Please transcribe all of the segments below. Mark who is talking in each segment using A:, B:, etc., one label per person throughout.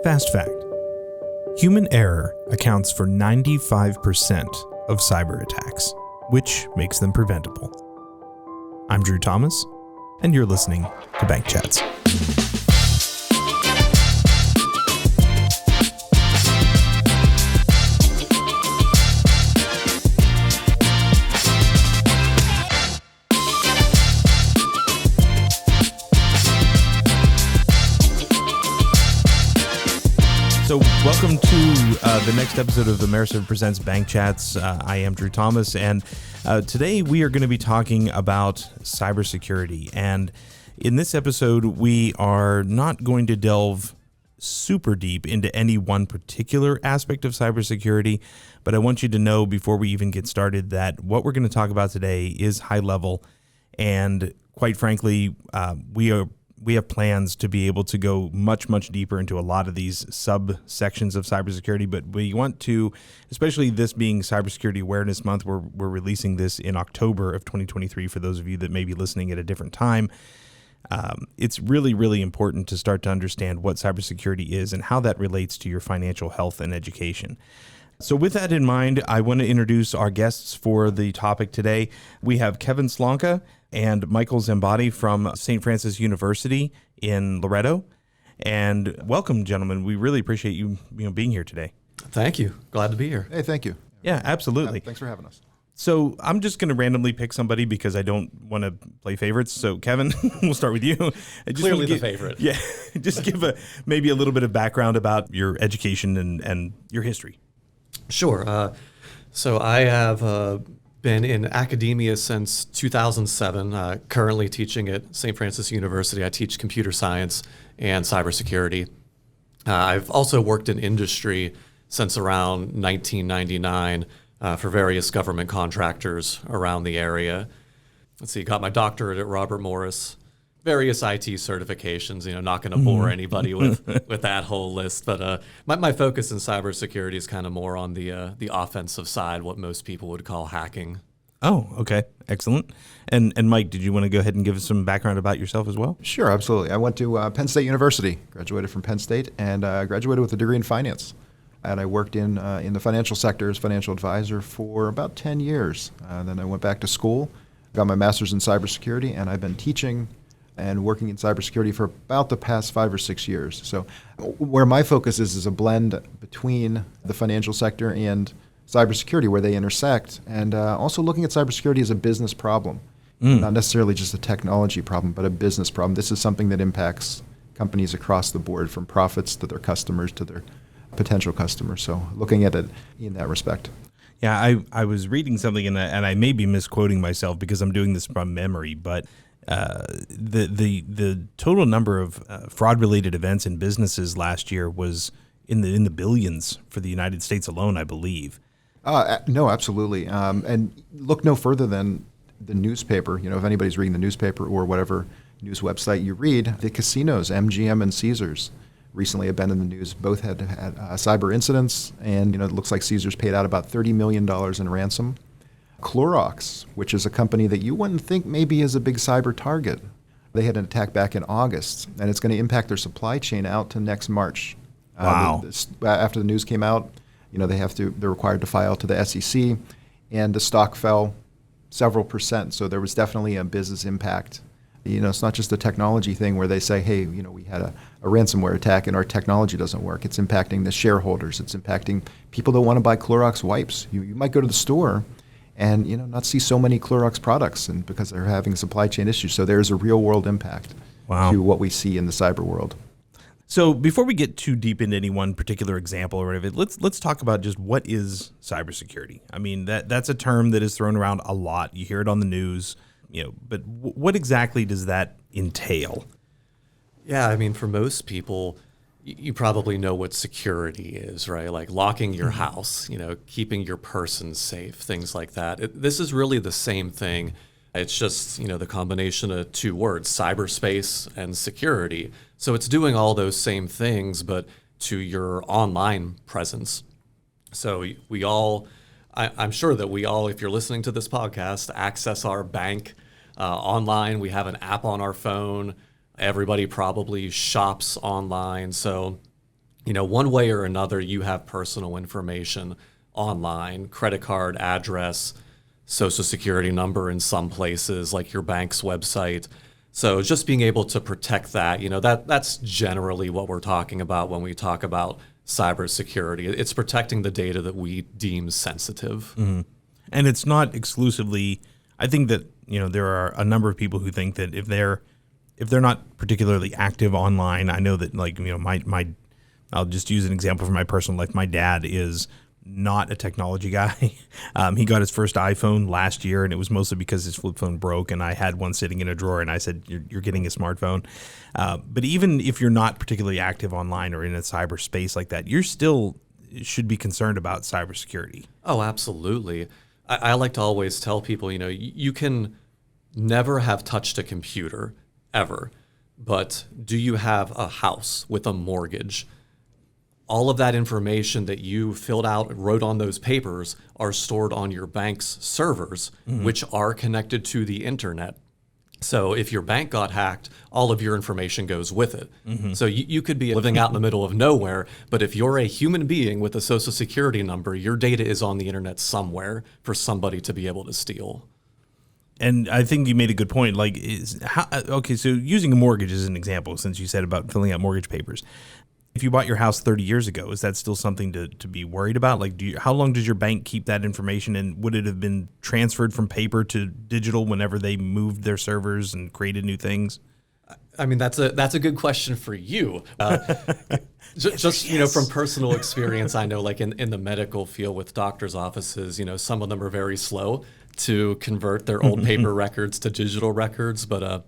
A: Fast fact: human error accounts for 95% of cyber attacks, which makes them preventable. I'm Drew Thomas, and you're listening to Bank Chats. So welcome to the next episode of AmeriServ Presents Bank Chats. I am Drew Thomas, and today we are going to be talking about cybersecurity. And in this episode, we are not going to delve super deep into any one particular aspect of cybersecurity, but I want you to know before we even get started that what we're going to talk about today is high level, and quite frankly, we have plans to be able to go much deeper into a lot of these subsections of cybersecurity, but we want to, especially this being Cybersecurity Awareness Month, we're releasing this in October of 2023 for those of you that may be listening at a different time. It's really important to start to understand what cybersecurity is and how that relates to your financial health and education. So with that in mind, I want to introduce our guests for the topic today. We have Kevin Slonka and Michael Zambotti from St. Francis University in Loretto. And welcome, gentlemen. We really appreciate you being here today.
B: Thank you. Glad to be here.
C: Hey, thank you.
A: Yeah, absolutely.
C: Thanks for having us.
A: So I'm just going to randomly pick somebody because I don't want to play favorites. So Kevin, we'll start with you.
B: Clearly the favorite.
A: Yeah, just give maybe a little bit of background about your education and your history.
B: Sure. So I have been in academia since 2007, currently teaching at St. Francis University. I teach computer science and cybersecurity. I've also worked in industry since around 1999 for various government contractors around the area. Let's see, got my doctorate at Robert Morris. Various IT certifications, not going to bore anybody with that whole list. But my focus in cybersecurity is kind of more on the offensive side, what most people would call hacking.
A: Oh, okay. Excellent. And Mike, did you want to go ahead and give us some background about yourself as well?
C: Sure, absolutely. I went to Penn State University, graduated from Penn State, and graduated with a degree in finance. And I worked in the financial sector as financial advisor for about 10 years. Then I went back to school, got my master's in cybersecurity, and I've been teaching and working in cybersecurity for about the past 5 or 6 years. So where my focus is a blend between the financial sector and cybersecurity, where they intersect, and also looking at cybersecurity as a business problem, not necessarily just a technology problem, but a business problem. This is something that impacts companies across the board, from profits to their customers to their potential customers. So looking at it in that respect.
A: Yeah, I was reading something, and I may be misquoting myself because I'm doing this from memory, but the total number of fraud-related events in businesses last year was in the billions for the United States alone, I believe.
C: No, absolutely. And look no further than the newspaper. If anybody's reading the newspaper or whatever news website you read, the casinos, MGM and Caesars, recently have been in the news. Both had cyber incidents, and it looks like Caesars paid out about $30 million in ransom. Clorox, which is a company that you wouldn't think maybe is a big cyber target, they had an attack back in August, and it's going to impact their supply chain out to next March.
A: Wow.
C: After the news came out, they're required to file to the SEC, and the stock fell several percent. So there was definitely a business impact. It's not just a technology thing where they say, hey, we had a ransomware attack and our technology doesn't work. It's impacting the shareholders. It's impacting people that want to buy Clorox wipes. You might go to the store and not see so many Clorox products, and because they're having supply chain issues. So there's a real world impact to what we see in the cyber world.
A: So before we get too deep into any one particular example or whatever, let's talk about just what is cybersecurity. I mean, that's a term that is thrown around a lot. You hear it on the news, but what exactly does that entail?
B: Yeah, I mean, for most people, you probably know what security is, right? Like locking your house, keeping your person safe, things like that. This is really the same thing. It's just, the combination of two words, cyberspace and security. So it's doing all those same things, but to your online presence. So I'm sure that we all, if you're listening to this podcast, access our bank online. We have an app on our phone. Everybody probably shops online. So one way or another, you have personal information online, credit card, address, social security number in some places, like your bank's website. So just being able to protect that, that's generally what we're talking about when we talk about cybersecurity. It's protecting the data that we deem sensitive.
A: Mm-hmm. And it's not exclusively, I think that, there are a number of people who think that if they're not particularly active online, I know that I'll just use an example from my personal life. My dad is not a technology guy. He got his first iPhone last year, and it was mostly because his flip phone broke, and I had one sitting in a drawer, and I said, you're getting a smartphone. But even if you're not particularly active online or in a cyberspace like that, you're still should be concerned about cybersecurity.
B: Oh, absolutely. I like to always tell people, you can never have touched a computer ever, but do you have a house with a mortgage? All of that information that you filled out, wrote on those papers, are stored on your bank's servers, which are connected to the internet. So if your bank got hacked, all of your information goes with it. So you could be living out in the middle of nowhere, but if you're a human being with a social security number, your data is on the internet somewhere for somebody to be able to steal.
A: And I think you made a good point. So using a mortgage as an example, since you said about filling out mortgage papers. If you bought your house 30 years ago, is that still something to be worried about? How long does your bank keep that information, and would it have been transferred from paper to digital whenever they moved their servers and created new things?
B: I mean, that's a good question for you. Just from personal experience, I know in the medical field with doctors' offices, some of them are very slow to convert their old paper records to digital records. But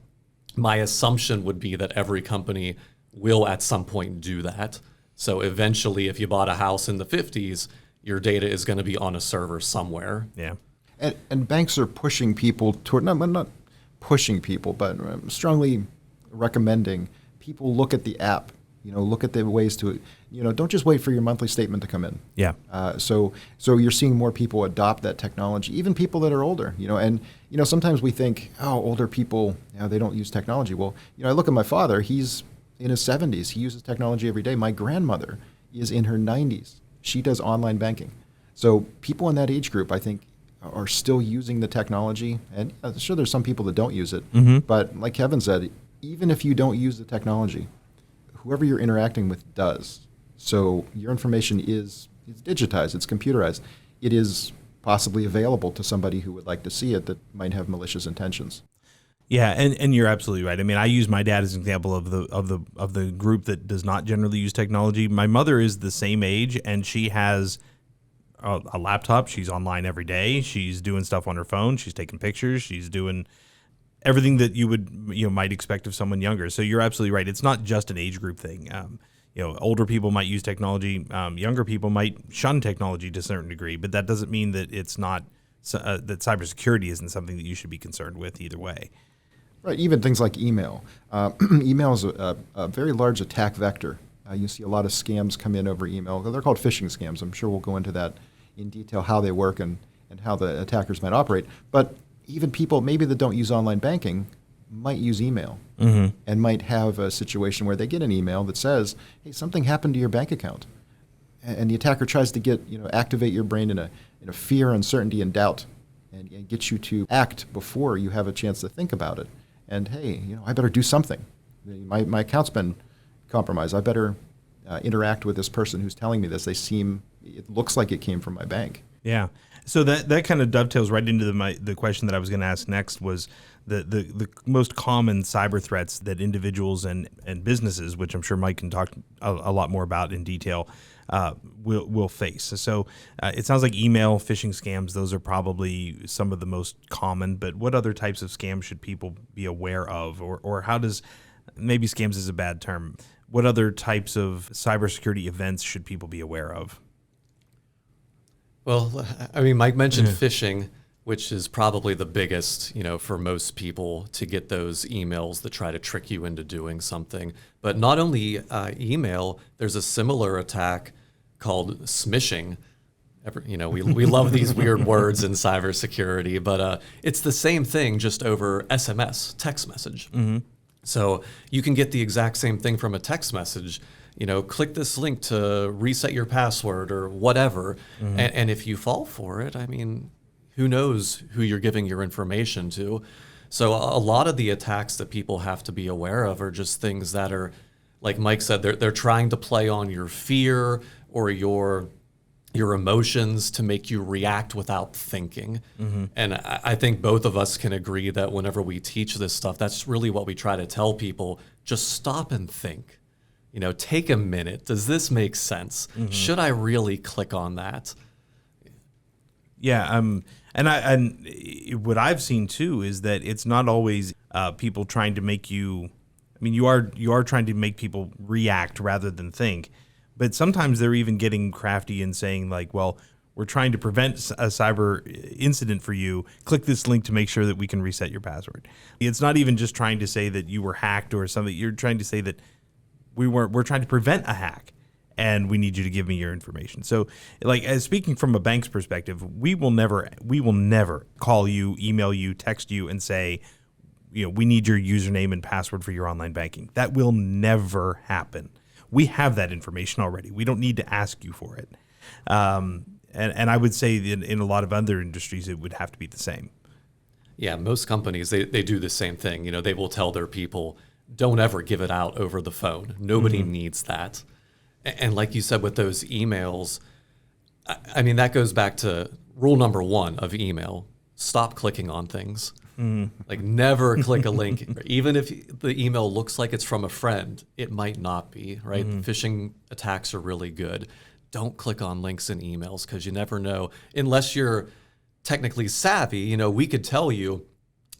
B: my assumption would be that every company will at some point do that. So eventually, if you bought a house in the 50s, your data is going to be on a server somewhere.
A: Yeah.
C: And banks are pushing people toward, not pushing people, but strongly recommending people look at the app, look at the ways to, don't just wait for your monthly statement to come in.
A: Yeah.
C: So you're seeing more people adopt that technology, even people that are older, and, sometimes we think, older people, they don't use technology. Well, I look at my father, he's in his 70s. He uses technology every day. My grandmother is in her 90s. She does online banking. So people in that age group, I think, are still using the technology. And I'm sure there's some people that don't use it. But like Kevin said, even if you don't use the technology, whoever you're interacting with does. So your information is digitized. It's computerized. It is possibly available to somebody who would like to see it that might have malicious intentions.
A: Yeah, and you're absolutely right. I mean, I use my dad as an example of the group that does not generally use technology. My mother is the same age, and she has a laptop. She's online every day. She's doing stuff on her phone. She's taking pictures. She's doing everything that you might expect of someone younger. So you're absolutely right. It's not just an age group thing. Older people might use technology. Younger people might shun technology to a certain degree, but that doesn't mean that it's not that cybersecurity isn't something that you should be concerned with either way.
C: Right, even things like email. Email is a very large attack vector. You see a lot of scams come in over email. They're called phishing scams. I'm sure we'll go into that in detail, how they work and how the attackers might operate. But even people maybe that don't use online banking might use email and might have a situation where they get an email that says, hey, something happened to your bank account. And the attacker tries to activate your brain in a fear, uncertainty, and doubt and get you to act before you have a chance to think about it. And hey, I better do something. My account's been compromised. I better interact with this person who's telling me this. It looks like it came from my bank.
A: Yeah. So that kind of dovetails right into the question that I was going to ask next was the most common cyber threats that individuals and businesses, which I'm sure Mike can talk a lot more about in detail, will face. So it sounds like email, phishing scams, those are probably some of the most common, but what other types of scams should people be aware of? Or how does, maybe scams is a bad term, what other types of cybersecurity events should people be aware of?
B: Well, I mean, Mike mentioned phishing, which is probably the biggest, for most people to get those emails that try to trick you into doing something. But not only email, there's a similar attack called smishing. We love these weird words in cybersecurity, but it's the same thing, just over SMS, text message. So you can get the exact same thing from a text message. click this link to reset your password or whatever. And if you fall for it, I mean, who knows who you're giving your information to. So a lot of the attacks that people have to be aware of are just things that are, like Mike said, they're trying to play on your fear or your emotions to make you react without thinking. And I think both of us can agree that whenever we teach this stuff, that's really what we try to tell people. Just stop and think. Take a minute. Does this make sense? Should I really click on that?
A: Yeah, and what I've seen too is that it's not always people trying to make you. I mean, you are trying to make people react rather than think, but sometimes they're even getting crafty and saying like, "Well, we're trying to prevent a cyber incident for you. Click this link to make sure that we can reset your password." It's not even just trying to say that you were hacked or something. You're trying to say that we're trying to prevent a hack, and we need you to give me your information. So, like, as speaking from a bank's perspective, we will never call you, email you, text you, and say, we need your username and password for your online banking. That will never happen. We have that information already. We don't need to ask you for it. And I would say in a lot of other industries, it would have to be the same.
B: Yeah, most companies, they do the same thing. They will tell their people, don't ever give it out over the phone. Nobody needs that. And like you said, with those emails, I mean, that goes back to rule number 1 of email. Stop clicking on things. Like, never click a link. Even if the email looks like it's from a friend, it might not be, right? Phishing attacks are really good. Don't click on links in emails because you never know. Unless you're technically savvy, we could tell you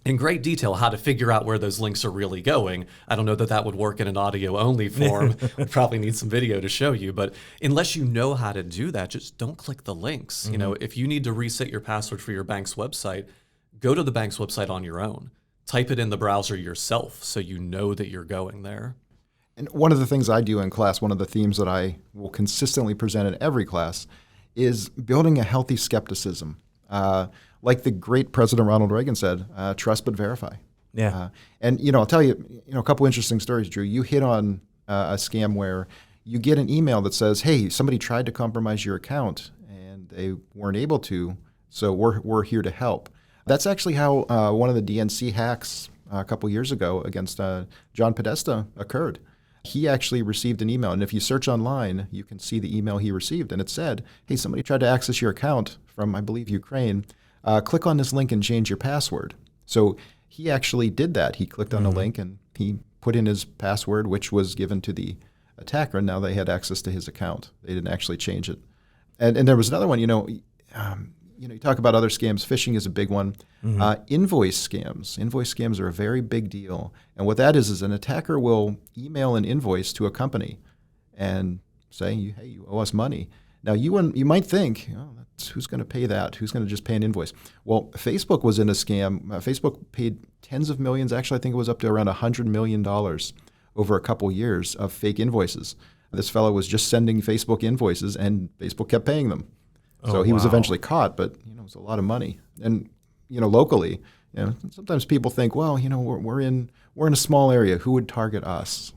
B: in great detail how to figure out where those links are really going. I don't know that would work in an audio-only form. We probably need some video to show you. But unless you know how to do that, just don't click the links. If you need to reset your password for your bank's website, go to the bank's website on your own. Type it in the browser yourself so you know that you're going there.
C: And one of the things I do in class, one of the themes that I will consistently present in every class, is building a healthy skepticism. Like the great President Ronald Reagan said, trust but verify.
A: Yeah.
C: And I'll tell you, a couple interesting stories, Drew. You hit on a scam where you get an email that says, "Hey, somebody tried to compromise your account and they weren't able to, so we're here to help." That's actually how one of the DNC hacks a couple years ago against John Podesta occurred. He actually received an email, and if you search online, you can see the email he received, and it said, "Hey, somebody tried to access your account from, I believe, Ukraine. Click on this link and change your password." So he actually did that. He clicked on the link and he put in his password, which was given to the attacker, and now they had access to his account. They didn't actually change it. And there was another one. You talk about other scams. Phishing is a big one. Invoice scams. Invoice scams are a very big deal. And what that is an attacker will email an invoice to a company and say, "Hey, you owe us money." Now, you might think, who's going to pay that? Who's going to just pay an invoice? Well, Facebook was in a scam. Facebook paid tens of millions. Actually, I think it was up to around $100 million over a couple years of fake invoices. This fellow was just sending Facebook invoices, and Facebook kept paying them. So he was eventually caught, but it was a lot of money. And locally, sometimes people think, well, we're in a small area. Who would target us?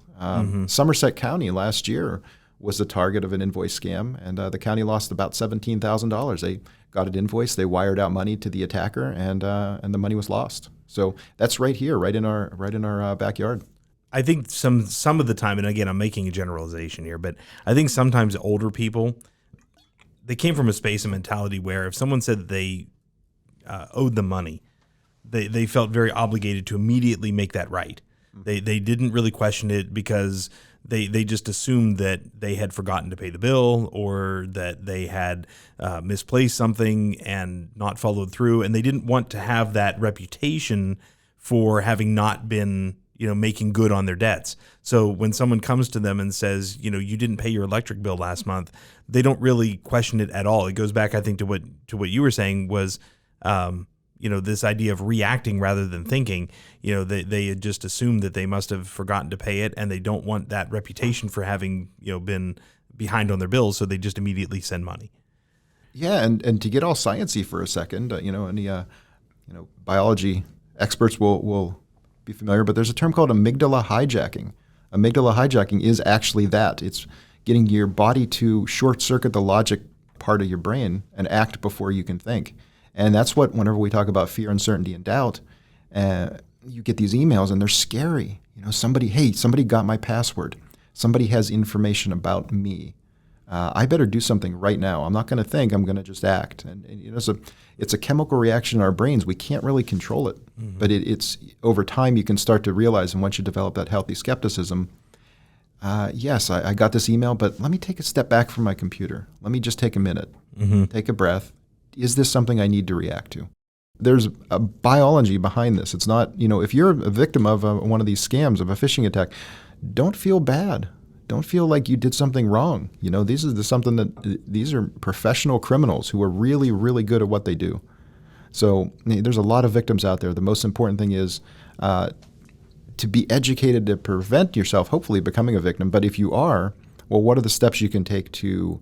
C: Somerset County last year was the target of an invoice scam, and the county lost about $17,000. They got an invoice, they wired out money to the attacker, and the money was lost. So that's right here, right in our backyard.
A: I think some of the time, and again, I'm making a generalization here, but I think sometimes older people, they came from a space and mentality where if someone said that they owed them money, they felt very obligated to immediately make that right. They didn't really question it because they just assumed that they had forgotten to pay the bill or that they had misplaced something and not followed through, and they didn't want to have that reputation for having not been making good on their debts. So when someone comes to them and says, you didn't pay your electric bill last month, they don't really question it at all. It goes back, I think, to what you were saying was, this idea of reacting rather than thinking. They had just assumed that they must have forgotten to pay it, and they don't want that reputation for having been behind on their bills, so they just immediately send money.
C: Yeah, and to get all sciencey for a second, any biology experts will be familiar, but there's a term called amygdala hijacking. Amygdala hijacking is actually that. It's getting your body to short-circuit the logic part of your brain and act before you can think. And that's what, whenever we talk about fear, uncertainty, and doubt, you get these emails and they're scary. Somebody got my password. Somebody has information about me. I better do something right now. I'm not going to think. I'm going to just act. And it's a chemical reaction in our brains. We can't really control it. Mm-hmm. But it's over time you can start to realize, and once you develop that healthy skepticism, yes, I got this email, but let me take a step back from my computer. Let me just take a minute, take a breath. Is this something I need to react to? There's a biology behind this. It's not, if you're a victim of one of these scams, of a phishing attack, don't feel bad. Don't feel like you did something wrong. These are professional criminals who are really, really good at what they do. So there's a lot of victims out there. The most important thing is to be educated to prevent yourself, hopefully, becoming a victim. But if you are, well, what are the steps you can take to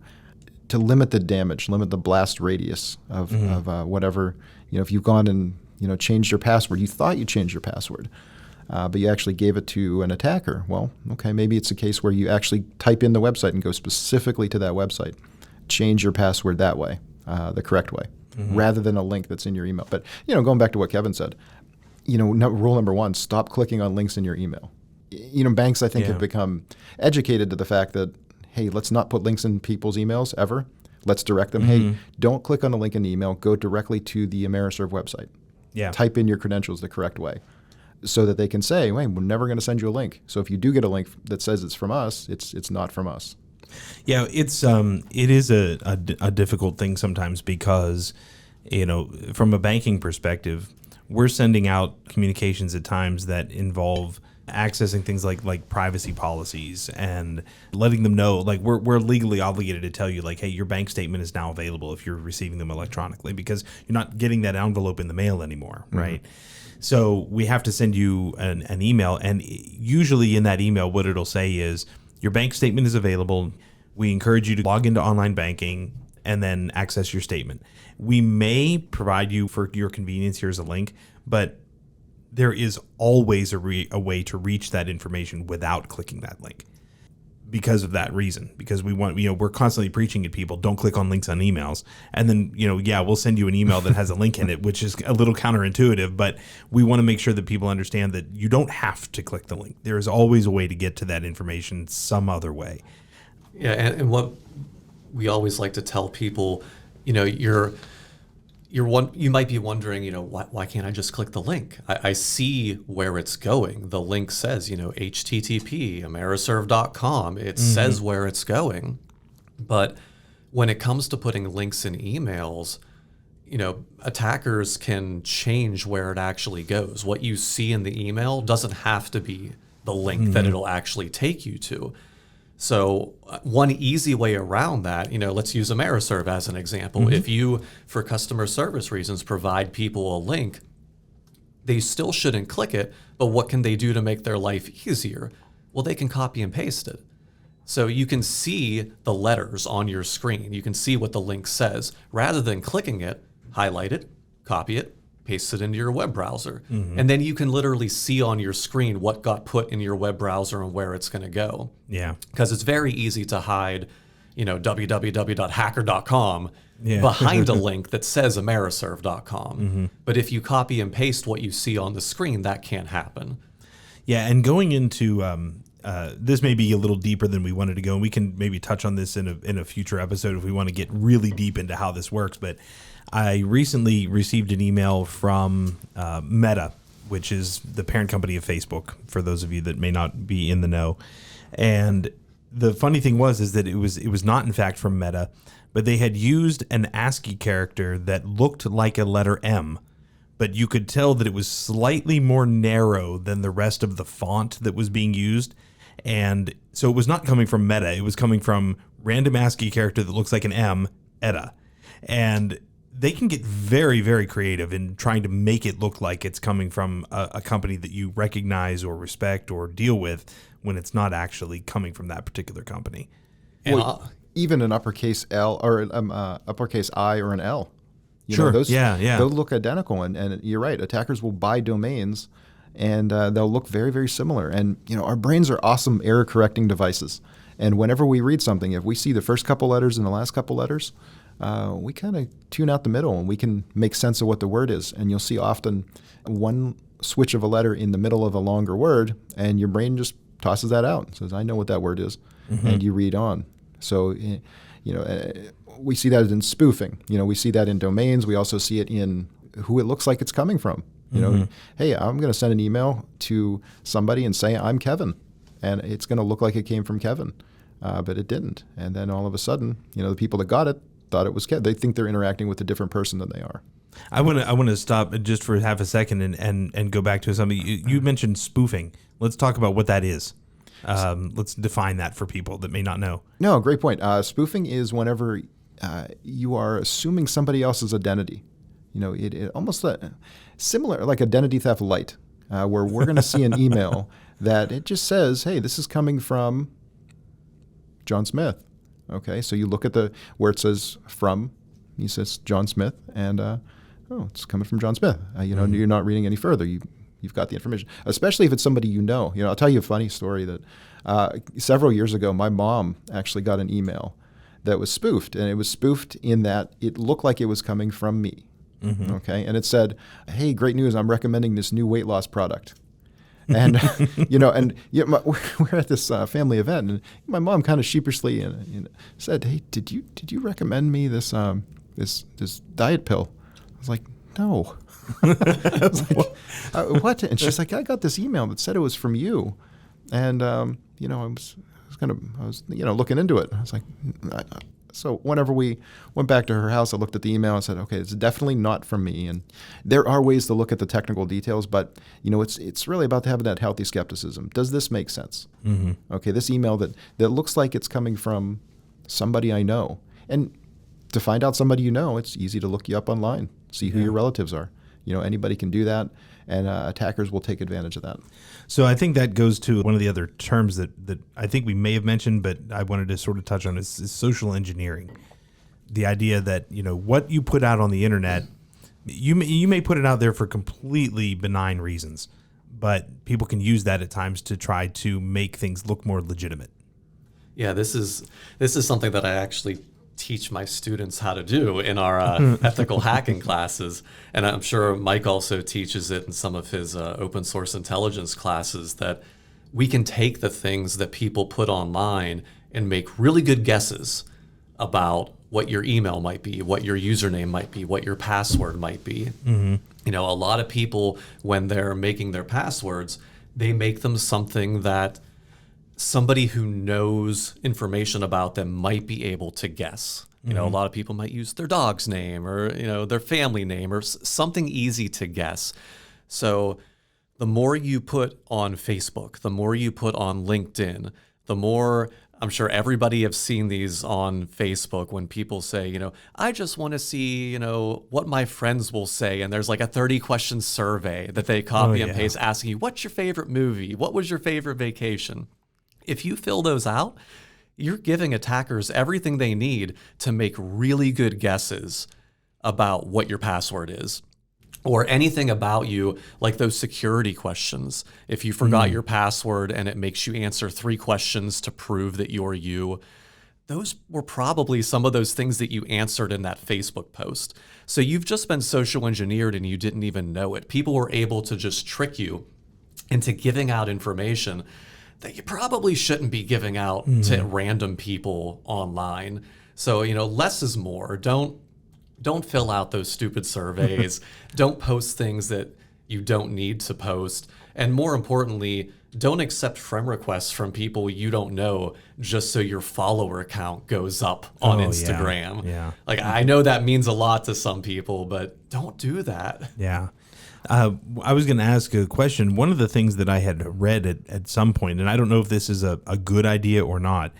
C: limit the damage, limit the blast radius of whatever, if you've gone and, changed your password, you thought you changed your password, but you actually gave it to an attacker. Well, okay, maybe it's a case where you actually type in the website and go specifically to that website, change your password that way, the correct way, rather than a link that's in your email. But, going back to what Kevin said, rule number one, stop clicking on links in your email. Banks, I think, have become educated to the fact that, hey, let's not put links in people's emails ever. Let's direct them. Hey, don't click on a link in the email. Go directly to the AmeriServ website. Yeah. Type in your credentials the correct way so that they can say, wait, we're never going to send you a link. So if you do get a link that says it's from us, it's not from us.
A: Yeah, it is a difficult thing sometimes because, from a banking perspective, we're sending out communications at times that involve accessing things like privacy policies and letting them know, like we're legally obligated to tell you, like, hey, your bank statement is now available if you're receiving them electronically, because you're not getting that envelope in the mail anymore, right? So we have to send you an email, and usually in that email what it'll say is your bank statement is available. We encourage you to log into online banking and then access your statement. We may provide you, for your convenience, here's a link, but there is always a way to reach that information without clicking that link, because of that reason. Because we want, we're constantly preaching at people, don't click on links on emails. And then, we'll send you an email that has a link in it, which is a little counterintuitive, but we want to make sure that people understand that you don't have to click the link. There is always a way to get to that information some other way.
B: Yeah, and what we always like to tell people, you might be wondering, why can't I just click the link? I see where it's going. The link says, HTTP, AmeriServ.com. It says where it's going. But when it comes to putting links in emails, attackers can change where it actually goes. What you see in the email doesn't have to be the link that it'll actually take you to. So one easy way around that, let's use AmeriServ as an example. If you, for customer service reasons, provide people a link, they still shouldn't click it, but what can they do to make their life easier? Well, they can copy and paste it. So you can see the letters on your screen. You can see what the link says. Rather than clicking it, highlight it, copy it, paste it into your web browser. And then you can literally see on your screen what got put in your web browser and where it's going to go. Yeah. Because it's very easy to hide, www.hacker.com behind a link that says AmeriServ.com. But if you copy and paste what you see on the screen, that can't happen.
A: Yeah, and going into this may be a little deeper than we wanted to go, and we can maybe touch on this in a future episode if we want to get really deep into how this works. But I recently received an email from Meta, which is the parent company of Facebook, for those of you that may not be in the know. And the funny thing is that it was not in fact from Meta, but they had used an ASCII character that looked like a letter M, but you could tell that it was slightly more narrow than the rest of the font that was being used. And so it was not coming from Meta. It was coming from random ASCII character that looks like an M, ETA. And they can get very, very creative in trying to make it look like it's coming from a company that you recognize or respect or deal with, when it's not actually coming from that particular company.
C: Well, even an uppercase L or uppercase I or an L.
A: Those
C: look identical. And you're right. Attackers will buy domains and they'll look very, very similar. And our brains are awesome error correcting devices. And whenever we read something, if we see the first couple letters and the last couple letters, we kind of tune out the middle and we can make sense of what the word is. And you'll see often one switch of a letter in the middle of a longer word, and your brain just tosses that out and says, I know what that word is, and you read on. So, we see that in spoofing. We see that in domains. We also see it in who it looks like it's coming from. Hey, I'm going to send an email to somebody and say, I'm Kevin. And it's going to look like it came from Kevin, but it didn't. And then all of a sudden, the people that got it thought it was Kevin. They think they're interacting with a different person than they are.
A: I want to stop just for half a second and go back to something. You mentioned spoofing. Let's talk about what that is. Let's define that for people that may not know.
C: No, great point. Spoofing is whenever you are assuming somebody else's identity. It almost similar like identity theft light, where we're going to see an email that it just says, hey, this is coming from John Smith. Okay, so you look at where it says from, he says John Smith, and it's coming from John Smith. You're not reading any further. You've got the information, especially if it's somebody you know. I'll tell you a funny story that several years ago, my mom actually got an email that was spoofed, and it was spoofed in that it looked like it was coming from me. Okay, and it said, hey, great news, I'm recommending this new weight loss product. And we're at this family event, and my mom kind of sheepishly said, "Hey, did you recommend me this diet pill?" I was like, "No." I was like, "What?" And she's like, "I got this email that said it was from you," and I was looking into it. I was like, So whenever we went back to her house, I looked at the email and said, okay, it's definitely not from me. And there are ways to look at the technical details, but it's really about having that healthy skepticism. Does this make sense? Okay, this email that looks like it's coming from somebody I know. And to find out somebody you know, it's easy to look you up online, see who your relatives are. Anybody can do that, and attackers will take advantage of that.
A: So I think that goes to one of the other terms that I think we may have mentioned, but I wanted to sort of touch on is social engineering. The idea that, what you put out on the internet, you may put it out there for completely benign reasons, but people can use that at times to try to make things look more legitimate.
B: Yeah, this is something that I actually teach my students how to do in our ethical hacking classes. And I'm sure Mike also teaches it in some of his open source intelligence classes, that we can take the things that people put online and make really good guesses about what your email might be, what your username might be, what your password might be. A lot of people, when they're making their passwords, they make them something that somebody who knows information about them might be able to guess. A lot of people might use their dog's name or, their family name or something easy to guess. So the more you put on Facebook, the more you put on LinkedIn, the more, I'm sure everybody have seen these on Facebook when people say, I just want to see, what my friends will say. And there's like a 30-question survey that they copy and paste asking you, what's your favorite movie? What was your favorite vacation? If you fill those out, you're giving attackers everything they need to make really good guesses about what your password is or anything about you, like those security questions. If you forgot your password and it makes you answer 3 questions to prove that you're you, those were probably some of those things that you answered in that Facebook post. So you've just been social engineered and you didn't even know it. People were able to just trick you into giving out information that you probably shouldn't be giving out to random people online. So, less is more. Don't fill out those stupid surveys. Don't post things that you don't need to post. And more importantly, don't accept friend requests from people you don't know just so your follower count goes up on Instagram.
A: Yeah.
B: Like, I know that means a lot to some people, but don't do that.
A: Yeah. I was going to ask a question. One of the things that I had read at some point, and I don't know if this is a good idea or not,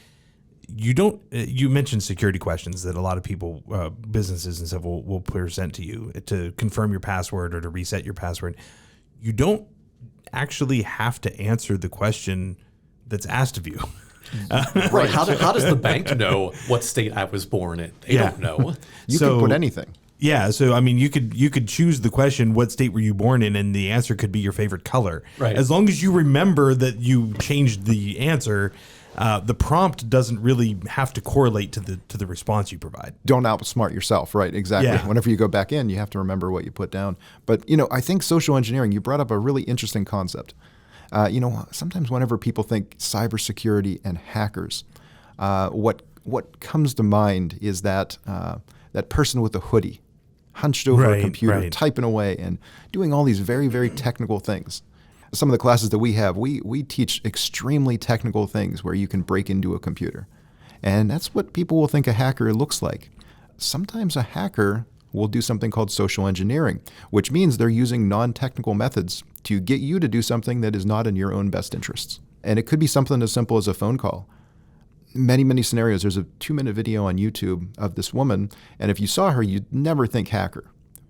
A: you mentioned security questions that a lot of people, businesses and stuff will present to you to confirm your password or to reset your password. You don't actually have to answer the question that's asked of you.
B: Right. How does the bank know what state I was born in? They don't know.
C: You can put anything.
A: Yeah, so I mean, you could choose the question, what state were you born in, and the answer could be your favorite color.
B: Right.
A: As long as you remember that you changed the answer, the prompt doesn't really have to correlate to the response you provide.
C: Don't outsmart yourself, right? Exactly.
A: Yeah.
C: Whenever you go back in, you have to remember what you put down. But, I think social engineering, you brought up a really interesting concept. Sometimes whenever people think cybersecurity and hackers, what comes to mind is that person with a hoodie, hunched over a computer, typing away and doing all these very, very technical things. Some of the classes that we have, we teach extremely technical things where you can break into a computer. And that's what people will think a hacker looks like. Sometimes a hacker will do something called social engineering, which means they're using non-technical methods to get you to do something that is not in your own best interests. And it could be something as simple as a phone call. Many, many scenarios. There's a 2-minute video on YouTube of this woman, and if you saw her, you'd never think hacker.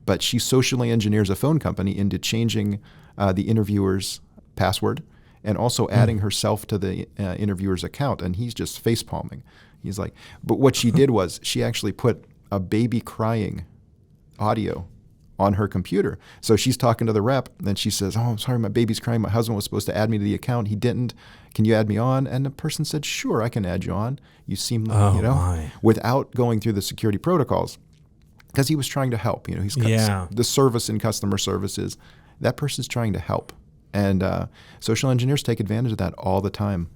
C: But she socially engineers a phone company into changing the interviewer's password and also adding herself to the interviewer's account, and he's just face-palming. He's like, but what she did was she actually put a baby crying audio on her computer. So she's talking to the rep, and she says, "Oh, I'm sorry, my baby's crying. My husband was supposed to add me to the account. He didn't. Can you add me on?" And the person said, "Sure, I can add you on. You seem, without going through the security protocols." Because he was trying to help. He's the service in customer services. That person's trying to help. And social engineers take advantage of that all the time.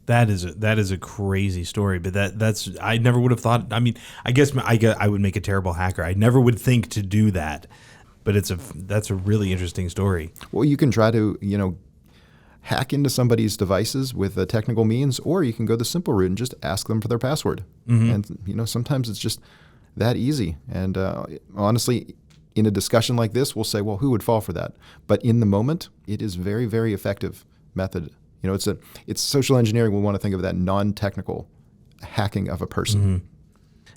A: That is a crazy story, but that's I never would have thought. I mean, I guess I would make a terrible hacker. I never would think to do that, but that's a really interesting story.
C: Well, you can try to hack into somebody's devices with a technical means, or you can go the simple route and just ask them for their password. Mm-hmm. And sometimes it's just that easy. And honestly, in a discussion like this, we'll say, well, who would fall for that? But in the moment, it is very, very effective method. It's social engineering. We want to think of that non-technical hacking of a person.
A: Mm-hmm.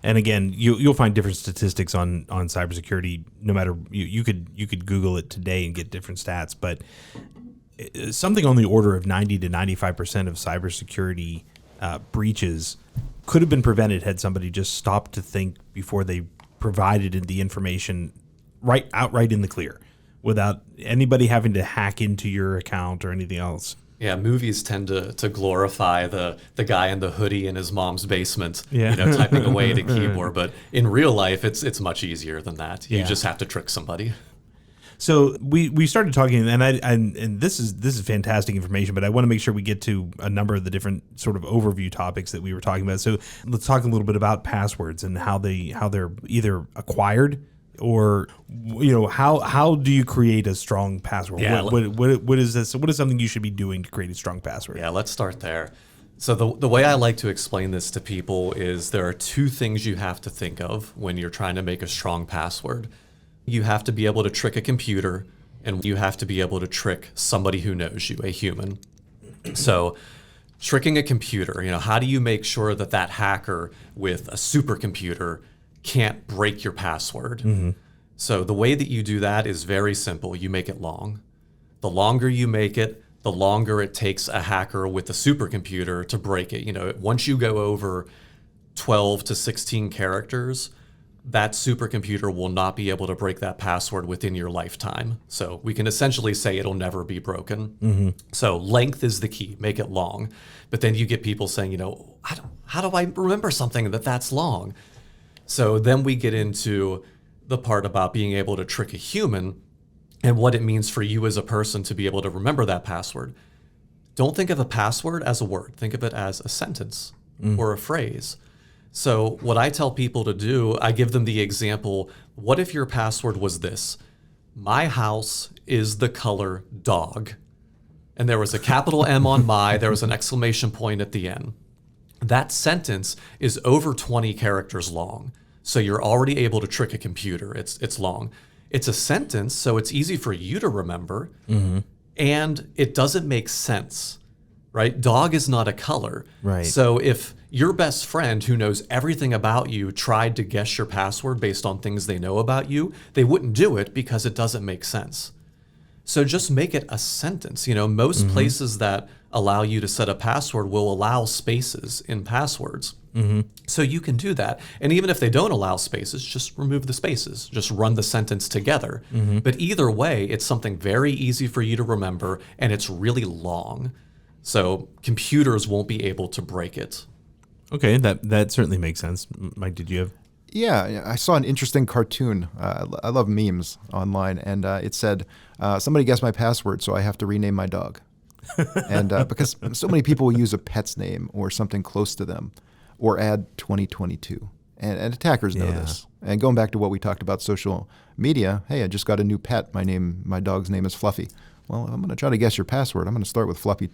A: And again, you'll find different statistics on cybersecurity. No matter you could Google it today and get different stats, but something on the order of 90 to 95% of cybersecurity breaches could have been prevented had somebody just stopped to think before they provided the information outright in the clear, without anybody having to hack into your account or anything else.
B: Yeah, movies tend to glorify the guy in the hoodie in his mom's basement, typing away at a keyboard. But in real life, it's much easier than that. You just have to trick somebody.
A: So we started talking, and this is fantastic information, but I want to make sure we get to a number of the different sort of overview topics that we were talking about. So let's talk a little bit about passwords and how they're either acquired, or how do you create a strong password?
B: Yeah.
A: What is this? What is something you should be doing to create a strong password?
B: Yeah, let's start there. So the way I like to explain this to people is there are two things you have to think of when you're trying to make a strong password. You have to be able to trick a computer, and you have to be able to trick somebody who knows you, a human. So tricking a computer, how do you make sure that hacker with a supercomputer can't break your password? Mm-hmm. So the way that you do that is very simple. You make it long. The longer you make it, the longer it takes a hacker with a supercomputer to break it. Once you go over 12 to 16 characters, that supercomputer will not be able to break that password within your lifetime. So we can essentially say it'll never be broken. Mm-hmm. So length is the key. Make it long. But then you get people saying, how do I remember something that's long? So then we get into the part about being able to trick a human and what it means for you as a person to be able to remember that password. Don't think of a password as a word. Think of it as a sentence or a phrase. So what I tell people to do, I give them the example, what if your password was this? My house is the color dog. And there was a capital M on my, there was an exclamation point at the end. That sentence is over 20 characters long. So you're already able to trick a computer. It's long. It's a sentence, so it's easy for you to remember. Mm-hmm. And it doesn't make sense, right? Dog is not a color.
A: Right.
B: So if your best friend who knows everything about you tried to guess your password based on things they know about you, they wouldn't do it because it doesn't make sense. So just make it a sentence. Most places that allow you to set a password will allow spaces in passwords. So you can do that. And even if they don't allow spaces, just remove the spaces. Just run the sentence together. But either way, it's something very easy for you to remember, and it's really long. So computers won't be able to break it.
A: Okay, that certainly makes sense. Mike, did you have?
C: Yeah, I saw an interesting cartoon. I love memes online, and it said, somebody guessed my password, so I have to rename my dog. And because so many people use a pet's name or something close to them, or add 2022. And attackers know this. And going back to what we talked about social media, hey, I just got a new pet. My dog's name is Fluffy. Well, if I'm going to try to guess your password, I'm going to start with Fluffy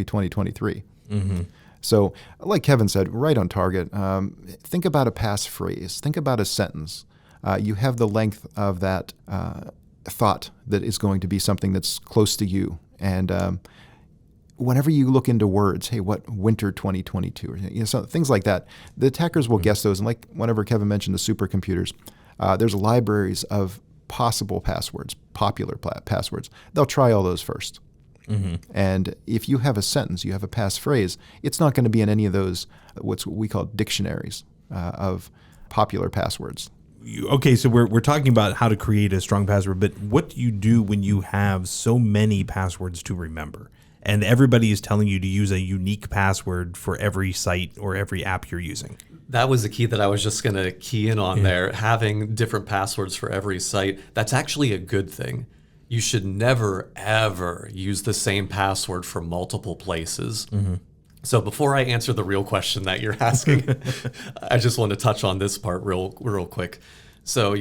C: 2023. So like Kevin said, right on target. Think about a passphrase. Think about a sentence. You have the length of that thought that is going to be something that's close to you. And whenever you look into words, hey, what winter 2022, or so things like that, the attackers will guess those. And like whenever Kevin mentioned the supercomputers, there's libraries of possible passwords, popular passwords. They'll try all those first. And if you have a sentence, you have a passphrase, it's not going to be in any of those, what we call dictionaries of popular passwords.
A: Okay, so we're talking about how to create a strong password, but what do you do when you have so many passwords to remember? And everybody is telling you to use a unique password for every site or every app you're using.
B: That was the key that I was just going to key in on there. Having different passwords for every site, that's actually a good thing. You should never, ever use the same password for multiple places. So before I answer the real question that you're asking, I just want to touch on this part real quick. So,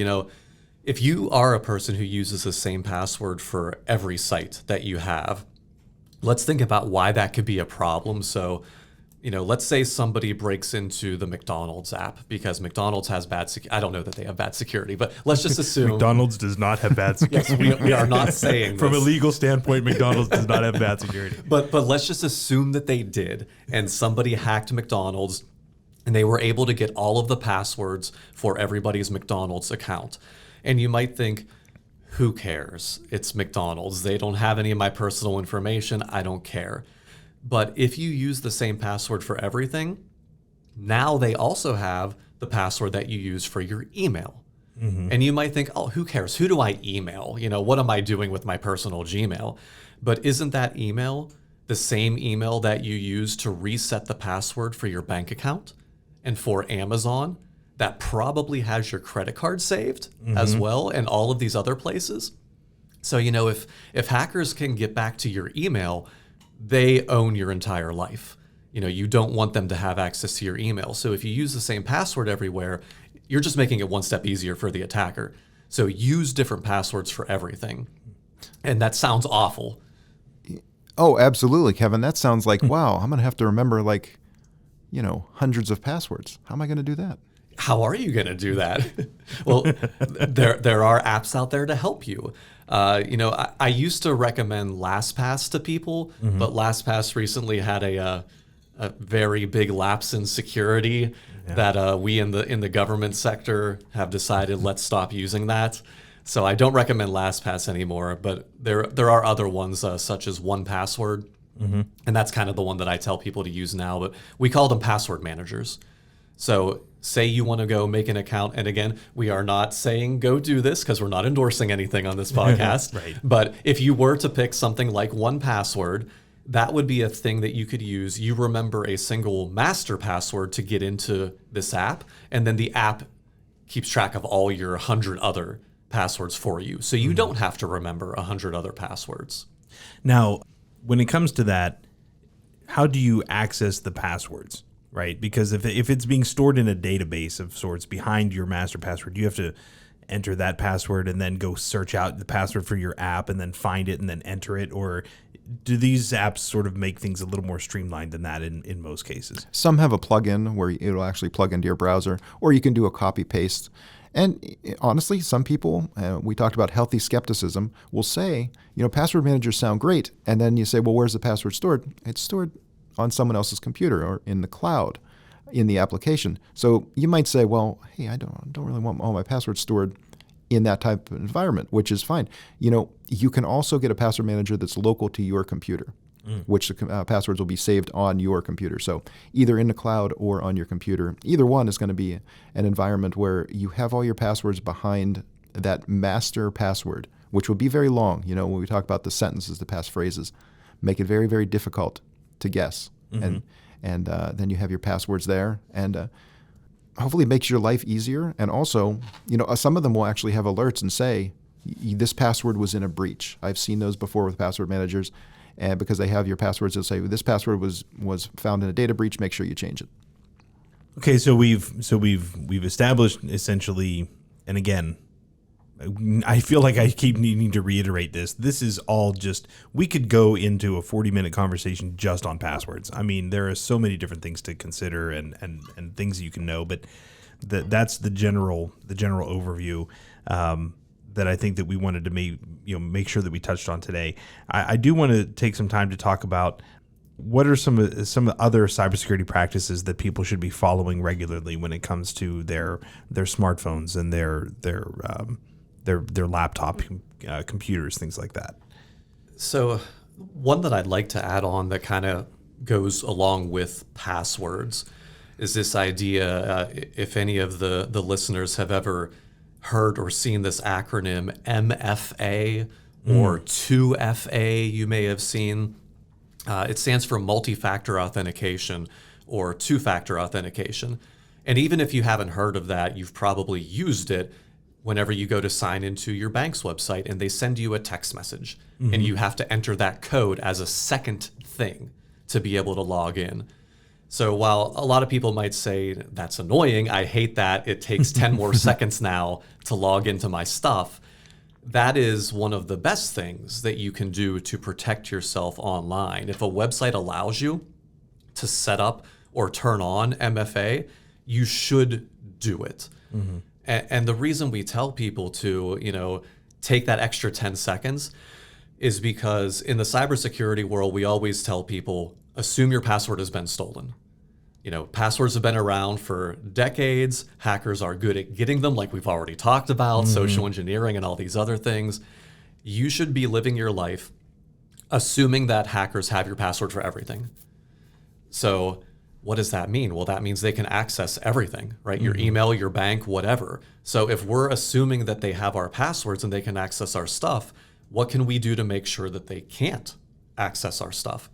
B: if you are a person who uses the same password for every site that you have, let's think about why that could be a problem. So, let's say somebody breaks into the McDonald's app because McDonald's has bad security. I don't know that they have bad security, but let's just assume
A: McDonald's does not have bad security.
B: Yes, we are not saying
A: From a
B: this.
A: legal standpoint, McDonald's does not have bad security.
B: But let's just assume that they did, and somebody hacked McDonald's, and they were able to get all of the passwords for everybody's McDonald's account. And you might think, who cares? It's McDonald's. They don't have any of my personal information. I don't care. But if you use the same password for everything, now they also have the password that you use for your email. And you might think, oh, who cares? Who do I email? What am I doing with my personal Gmail? But isn't that email the same email that you use to reset the password for your bank account? And for Amazon, that probably has your credit card saved as well, and all of these other places. So, if hackers can get back to your email, they own your entire life. You don't want them to have access to your email. So if you use the same password everywhere, you're just making it one step easier for the attacker. So use different passwords for everything. And that sounds awful.
C: Oh, absolutely, Kevin. That sounds like, wow, I'm going to have to remember hundreds of passwords. How am I going to do that?
B: How are you going to do that? Well, there are apps out there to help you. I used to recommend LastPass to people, but LastPass recently had a very big lapse in security that we in the government sector have decided let's stop using that. So I don't recommend LastPass anymore, but there are other ones such as 1Password, and that's kind of the one that I tell people to use now. But we call them password managers. So say you want to go make an account, and again, we are not saying go do this because we're not endorsing anything on this podcast.
A: Right.
B: But if you were to pick something like 1Password, that would be a thing that you could use. You remember a single master password to get into this app, and then the app keeps track of all your 100 other passwords for you. So you don't have to remember 100 other passwords.
A: Now, when it comes to that, how do you access the passwords? Right, because if it's being stored in a database of sorts behind your master password, you have to enter that password and then go search out the password for your app and then find it and then enter it. Or do these apps sort of make things a little more streamlined than that in most cases?
C: Some have a plugin where it'll actually plug into your browser, or you can do a copy paste. And honestly, some people, we talked about healthy skepticism, will say, password managers sound great. And then you say, well, where's the password stored? It's stored on someone else's computer or in the cloud, in the application. So you might say, well, hey, I don't really want all my passwords stored in that type of environment, which is fine. You can also get a password manager that's local to your computer. which the passwords will be saved on your computer. So either in the cloud or on your computer. Either one is going to be an environment where you have all your passwords behind that master password, which will be very long. You know, when we talk about the sentences, the passphrases, make it very, very difficult to guess. And then you have your passwords there, and hopefully it makes your life easier. And also, you know, some of them will actually have alerts and say, this password was in a breach. I've seen those before with password managers, and because they have your passwords, they'll say, this password was found in a data breach, make sure you change it.
A: Okay, so we've established essentially, and again, I feel like I keep needing to reiterate this. This is all just, we could go into a 40-minute conversation just on passwords. I mean, there are so many different things to consider and things you can know, but that's the general overview that I think that we wanted to make sure that we touched on today. I do want to take some time to talk about what are some of the other cybersecurity practices that people should be following regularly when it comes to their smartphones and their laptop computers, things like that.
B: So one that I'd like to add on that kind of goes along with passwords is this idea, if any of the listeners have ever heard or seen this acronym MFA or 2FA, you may have seen. It stands for multi-factor authentication or two-factor authentication. And even if you haven't heard of that, you've probably used it whenever you go to sign into your bank's website and they send you a text message and you have to enter that code as a second thing to be able to log in. So while a lot of people might say, that's annoying, I hate that, it takes 10 more seconds now to log into my stuff, that is one of the best things that you can do to protect yourself online. If a website allows you to set up or turn on MFA, you should do it. And the reason we tell people to, take that extra 10 seconds is because in the cybersecurity world, we always tell people, assume your password has been stolen. Passwords have been around for decades. Hackers are good at getting them, like we've already talked about, social engineering and all these other things. You should be living your life assuming that hackers have your password for everything. So what does that mean? Well, that means they can access everything, right? Your email, your bank, whatever. So if we're assuming that they have our passwords and they can access our stuff, what can we do to make sure that they can't access our stuff?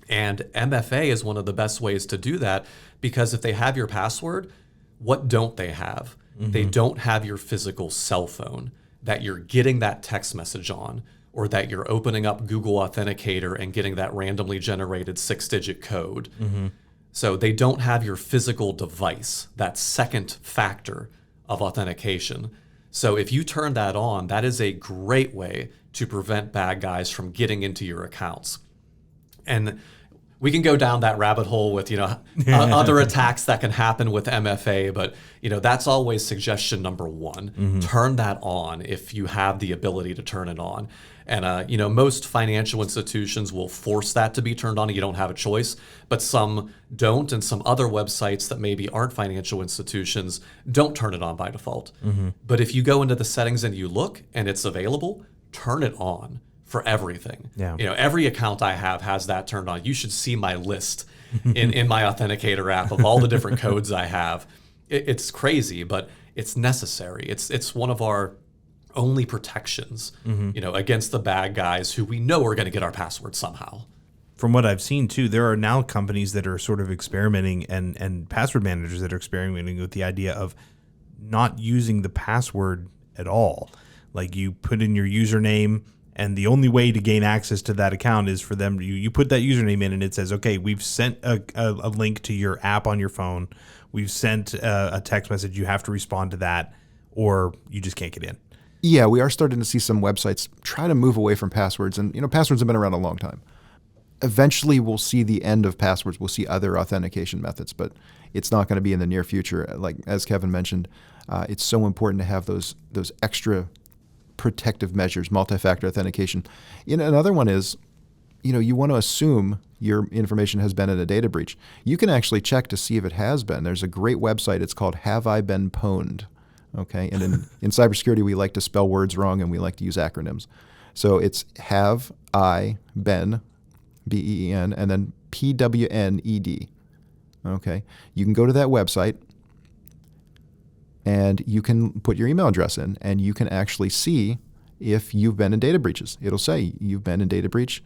B: And MFA is one of the best ways to do that, because if they have your password, what don't they have? They don't have your physical cell phone that you're getting that text message on, or that you're opening up Google Authenticator and getting that randomly generated 6-digit code. So they don't have your physical device, that second factor of authentication. So if you turn that on, that is a great way to prevent bad guys from getting into your accounts. And we can go down that rabbit hole with, other attacks that can happen with MFA, but, that's always suggestion number one. Turn that on if you have the ability to turn it on. And, most financial institutions will force that to be turned on. You don't have a choice, but some don't. And some other websites that maybe aren't financial institutions don't turn it on by default. But if you go into the settings and you look and it's available, turn it on for everything. Every account I have has that turned on. You should see my list in my Authenticator app of all the different codes I have. It's crazy, but it's necessary. It's one of our only protections, against the bad guys who we know are going to get our password somehow.
A: From what I've seen too, there are now companies that are sort of experimenting and password managers that are experimenting with the idea of not using the password at all. Like, you put in your username, and the only way to gain access to that account is for them. You put that username in, and it says, okay, we've sent a link to your app on your phone. We've sent a text message. You have to respond to that, or you just can't get in.
C: Yeah, we are starting to see some websites try to move away from passwords. And, passwords have been around a long time. Eventually, we'll see the end of passwords. We'll see other authentication methods, but it's not going to be in the near future. Like, as Kevin mentioned, it's so important to have those extra protective measures, multi-factor authentication. Another one is, you want to assume your information has been in a data breach. You can actually check to see if it has been. There's a great website. It's called Have I Been Pwned? Okay, and in cybersecurity, we like to spell words wrong and we like to use acronyms. So it's Have I Been BEEN, and then PWNED. Okay. You can go to that website and you can put your email address in, and you can actually see if you've been in data breaches. It'll say you've been in data breach,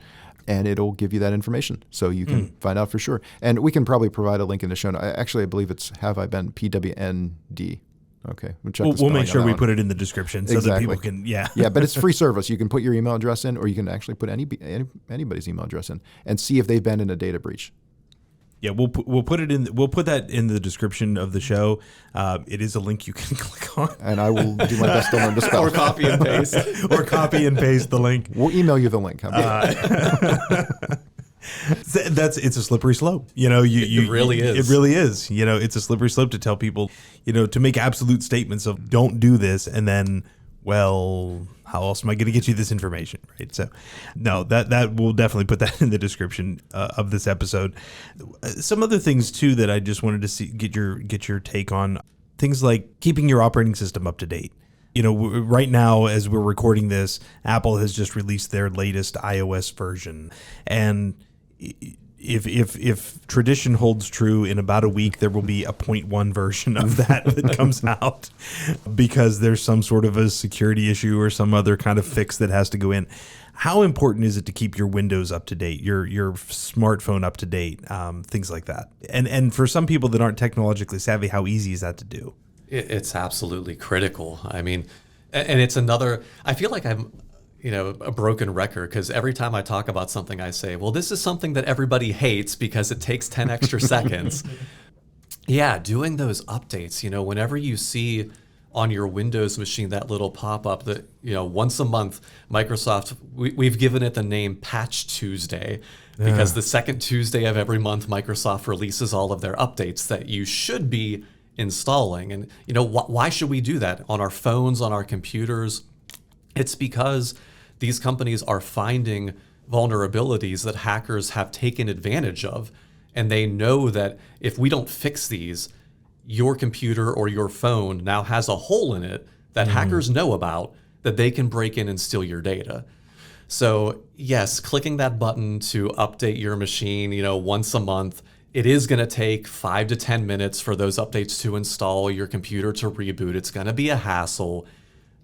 C: and it'll give you that information, so you can find out for sure. And we can probably provide a link in the show notes. Actually, I believe it's Have I Been, PWND. Okay.
A: We'll make sure we put it in the description so that people can,
C: yeah, but it's free service. You can put your email address in, or you can actually put anybody's email address in and see if they've been in a data breach.
A: Yeah, we'll put it in. We'll put that in the description of the show. It is a link you can click on,
C: and I will do my best to learn to spell.
B: Or copy and paste,
A: or copy and paste the link.
C: We'll email you the link.
A: It's a slippery slope. It
B: really is.
A: It really is. It's a slippery slope to tell people, to make absolute statements of don't do this, and then, well, how else am I going to get you this information, right? So, no, that we'll definitely put that in the description of this episode. Some other things too that I just wanted to get your take on, things like keeping your operating system up to date. Right now, as we're recording this, Apple has just released their latest iOS version, and if tradition holds true, in about a week there will be a 0.1 version of that comes out because there's some sort of a security issue or some other kind of fix that has to go in. How important is it to keep your Windows up to date, your smartphone up to date, things like that? And for some people that aren't technologically savvy, how easy is that to do?
B: It's absolutely critical. I mean, and it's another, I feel like I'm, a broken record, because every time I talk about something, I say, well, this is something that everybody hates because it takes 10 extra seconds. Yeah, doing those updates, whenever you see on your Windows machine that little pop-up that, once a month, Microsoft, we've given it the name Patch Tuesday, because the second Tuesday of every month, Microsoft releases all of their updates that you should be installing. And, why should we do that on our phones, on our computers? It's because these companies are finding vulnerabilities that hackers have taken advantage of. And they know that if we don't fix these, your computer or your phone now has a hole in it that hackers know about, that they can break in and steal your data. So yes, clicking that button to update your machine, once a month, it is going to take 5 to 10 minutes for those updates to install, your computer to reboot. It's going to be a hassle.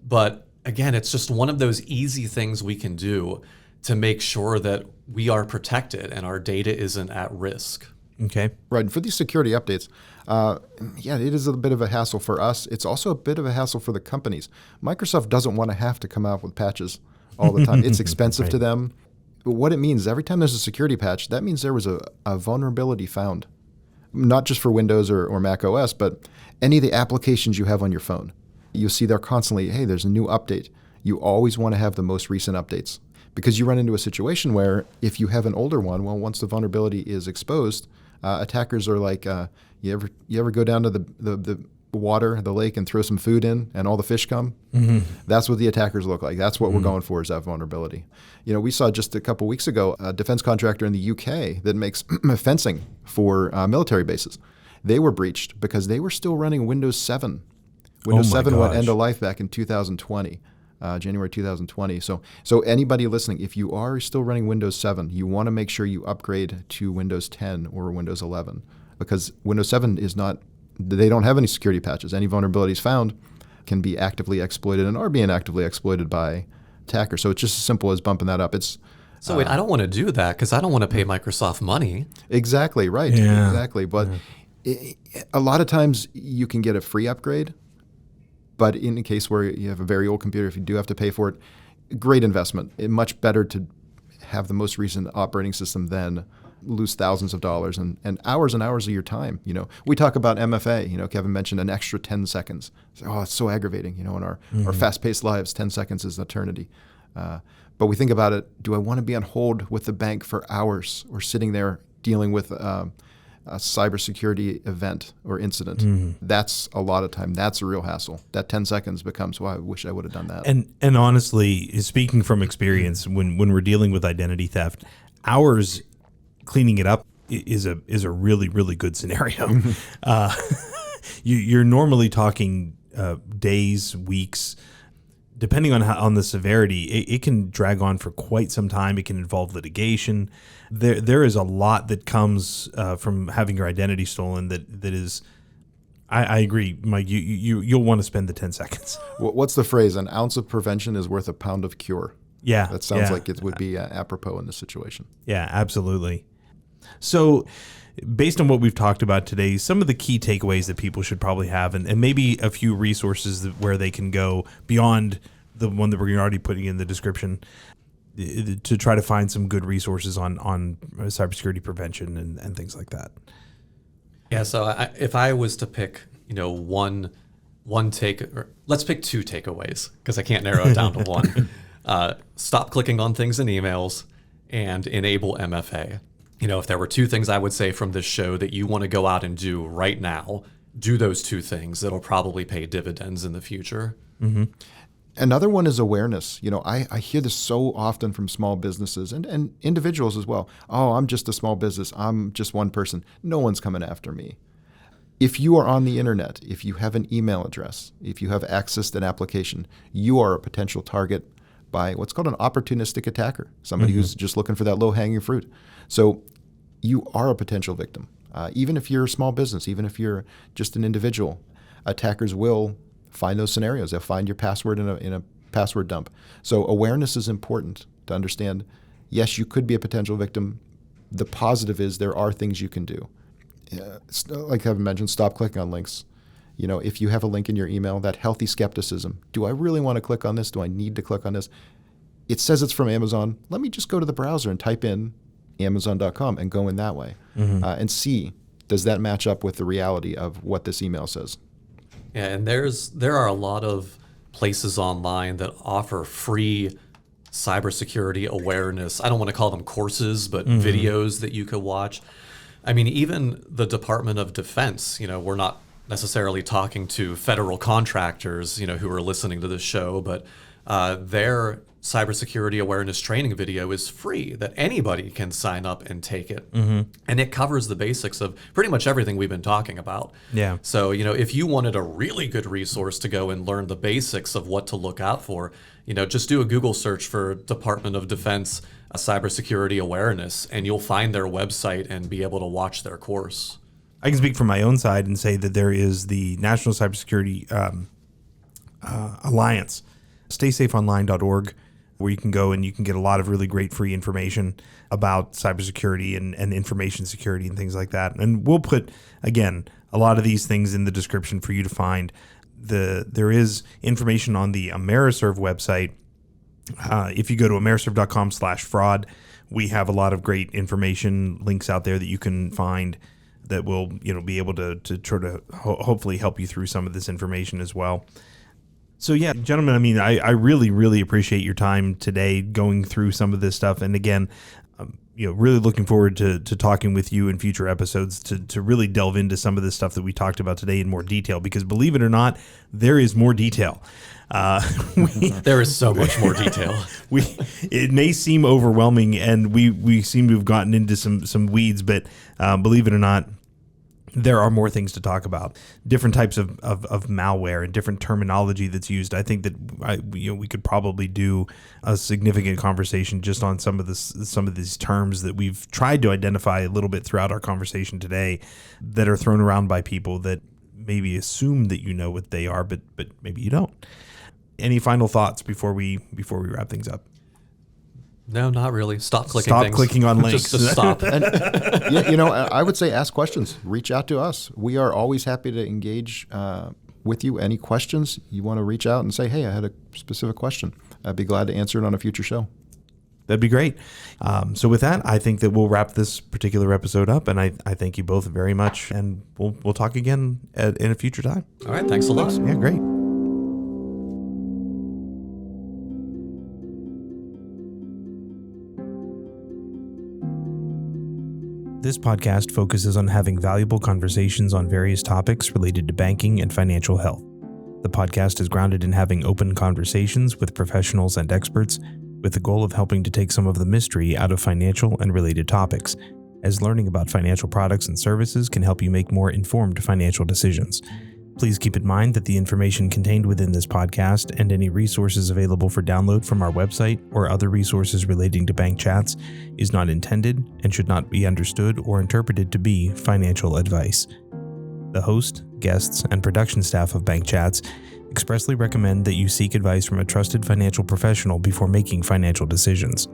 B: But again, it's just one of those easy things we can do to make sure that we are protected and our data isn't at risk.
A: Okay.
C: Right. And for these security updates, it is a bit of a hassle for us. It's also a bit of a hassle for the companies. Microsoft doesn't want to have to come out with patches all the time. It's expensive to them. But what it means, every time there's a security patch, that means there was a vulnerability found, not just for Windows or Mac OS, but any of the applications you have on your phone. You'll see there constantly, hey, there's a new update. You always want to have the most recent updates, because you run into a situation where if you have an older one, well, once the vulnerability is exposed, attackers are like, you ever go down to the water, the lake, and throw some food in and all the fish come? Mm-hmm. That's what the attackers look like. That's what we're going for, is that vulnerability. We saw just a couple weeks ago a defense contractor in the UK that makes fencing for military bases. They were breached because they were still running Windows 7. Windows 7 went end of life back in 2020, January 2020. So anybody listening, if you are still running Windows 7, you want to make sure you upgrade to Windows 10 or Windows 11, because Windows 7 they don't have any security patches. Any vulnerabilities found can be actively exploited and are being actively exploited by attackers. So it's just as simple as bumping that up.
B: So wait, I don't want to do that because I don't want to pay Microsoft money.
C: Exactly, right. Yeah. Exactly. But a lot of times you can get a free upgrade. But in a case where you have a very old computer, if you do have to pay for it, great investment. Much better to have the most recent operating system than lose thousands of dollars and hours of your time. We talk about MFA. Kevin mentioned an extra 10 seconds. It's so aggravating. In our fast-paced lives, 10 seconds is an eternity. But we think about it, do I want to be on hold with the bank for hours or sitting there dealing with a cybersecurity event or incident? That's a lot of time. That's a real hassle. That 10 seconds becomes, I wish I would have done that.
A: And honestly, speaking from experience, when we're dealing with identity theft, hours cleaning it up is a really, really good scenario. You're normally talking days, weeks, depending on the severity, it can drag on for quite some time. It can involve litigation. There is a lot that comes from having your identity stolen that is. I agree, Mike. You'll want to spend the 10 seconds.
C: What's the phrase? An ounce of prevention is worth a pound of cure.
A: Yeah,
C: that sounds like it would be apropos in this situation.
A: Yeah, absolutely. So, based on what we've talked about today, some of the key takeaways that people should probably have, and maybe a few resources where they can go beyond the one that we're already putting in the description to try to find some good resources on cybersecurity prevention and things like that.
B: Yeah, so if I was to pick, one let's pick two takeaways because I can't narrow it down to one. Stop clicking on things in emails and enable MFA. If there were two things I would say from this show that you want to go out and do right now, do those two things. It'll probably pay dividends in the future.
A: Mm-hmm.
C: Another one is awareness. I hear this so often from small businesses and individuals as well. Oh, I'm just a small business. I'm just one person. No one's coming after me. If you are on the internet, if you have an email address, if you have access to an application, you are a potential target by what's called an opportunistic attacker, somebody who's just looking for that low-hanging fruit. So you are a potential victim. Even if you're a small business, even if you're just an individual, attackers will find those scenarios. They'll find your password in a password dump. So awareness is important to understand, yes, you could be a potential victim. The positive is there are things you can do. Like Kevin mentioned, stop clicking on links. If you have a link in your email, that healthy skepticism, do I really want to click on this? Do I need to click on this? It says it's from Amazon. Let me just go to the browser and type in Amazon.com and go in that way and see, does that match up with the reality of what this email says?
B: Yeah, and there are a lot of places online that offer free cybersecurity awareness. I don't want to call them courses, but videos that you could watch. I mean, even the Department of Defense, we're not necessarily talking to federal contractors, who are listening to this show, but their cybersecurity awareness training video is free that anybody can sign up and take it. And it covers the basics of pretty much everything we've been talking about.
A: Yeah.
B: So, if you wanted a really good resource to go and learn the basics of what to look out for, just do a Google search for Department of Defense cybersecurity awareness, and you'll find their website and be able to watch their course.
A: I can speak from my own side and say that there is the National Cybersecurity Alliance, staysafeonline.org, where you can go and you can get a lot of really great free information about cybersecurity and information security and things like that. And we'll put, again, a lot of these things in the description for you to find. There is information on the AmeriServ website. If you go to ameriserv.com/fraud, we have a lot of great information links out there that you can find that will be able to try to hopefully help you through some of this information as well. So yeah, gentlemen, I mean, I really, really appreciate your time today going through some of this stuff. And again, really looking forward to talking with you in future episodes to really delve into some of this stuff that we talked about today in more detail, because believe it or not, there is more detail.
B: There is so much more detail.
A: It may seem overwhelming, and we seem to have gotten into some weeds, but believe it or not, there are more things to talk about. Different types of malware and different terminology that's used. I think that we could probably do a significant conversation just on some of these terms that we've tried to identify a little bit throughout our conversation today that are thrown around by people that maybe assume that you know what they are, but maybe you don't. Any final thoughts before we wrap things up?
B: No, not really. Stop clicking
A: Stop
B: things.
A: clicking on links.
B: Just stop.
C: And, I would say ask questions. Reach out to us. We are always happy to engage with you. Any questions you want to reach out and say, hey, I had a specific question. I'd be glad to answer it on a future show.
A: That'd be great. So with that, I think that we'll wrap this particular episode up, and I thank you both very much, and we'll talk again in a future time.
B: All right. Thanks a lot.
A: Yeah, great. This podcast focuses on having valuable conversations on various topics related to banking and financial health. The podcast is grounded in having open conversations with professionals and experts, with the goal of helping to take some of the mystery out of financial and related topics, as learning about financial products and services can help you make more informed financial decisions. Please keep in mind that the information contained within this podcast and any resources available for download from our website or other resources relating to bank chats is not intended and should not be understood or interpreted to be financial advice. The host, guests, and production staff of Bank Chats expressly recommend that you seek advice from a trusted financial professional before making financial decisions.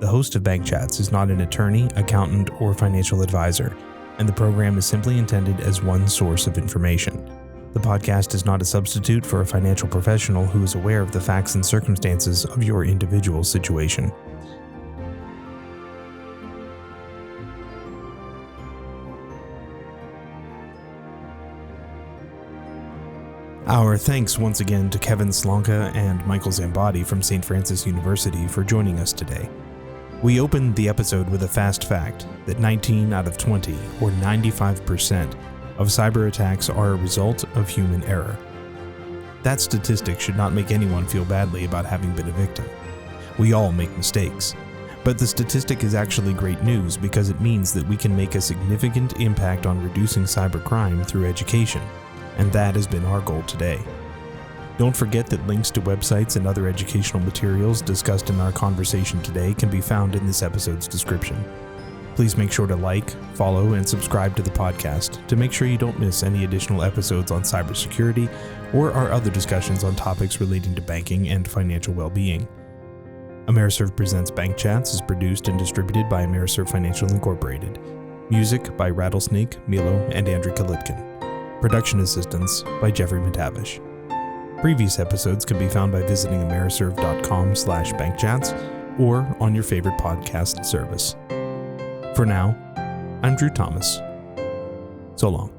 A: The host of Bank Chats is not an attorney, accountant, or financial advisor, and the program is simply intended as one source of information. The podcast is not a substitute for a financial professional who is aware of the facts and circumstances of your individual situation. Our thanks once again to Kevin Slonka and Michael Zambotti from St. Francis University for joining us today. We opened the episode with a fast fact that 19 out of 20, or 95%, of cyber attacks are a result of human error. That statistic should not make anyone feel badly about having been a victim. We all make mistakes. But the statistic is actually great news because it means that we can make a significant impact on reducing cybercrime through education, and that has been our goal today. Don't forget that links to websites and other educational materials discussed in our conversation today can be found in this episode's description. Please make sure to like, follow, and subscribe to the podcast to make sure you don't miss any additional episodes on cybersecurity or our other discussions on topics relating to banking and financial well-being. AmeriServ Presents Bank Chats is produced and distributed by AmeriServ Financial Incorporated. Music by Rattlesnake, Milo, and Andrew Kalipkin. Production assistance by Jeffrey McTavish. Previous episodes can be found by visiting ameriserv.com/bankchats or on your favorite podcast service. For now, I'm Drew Thomas. So long.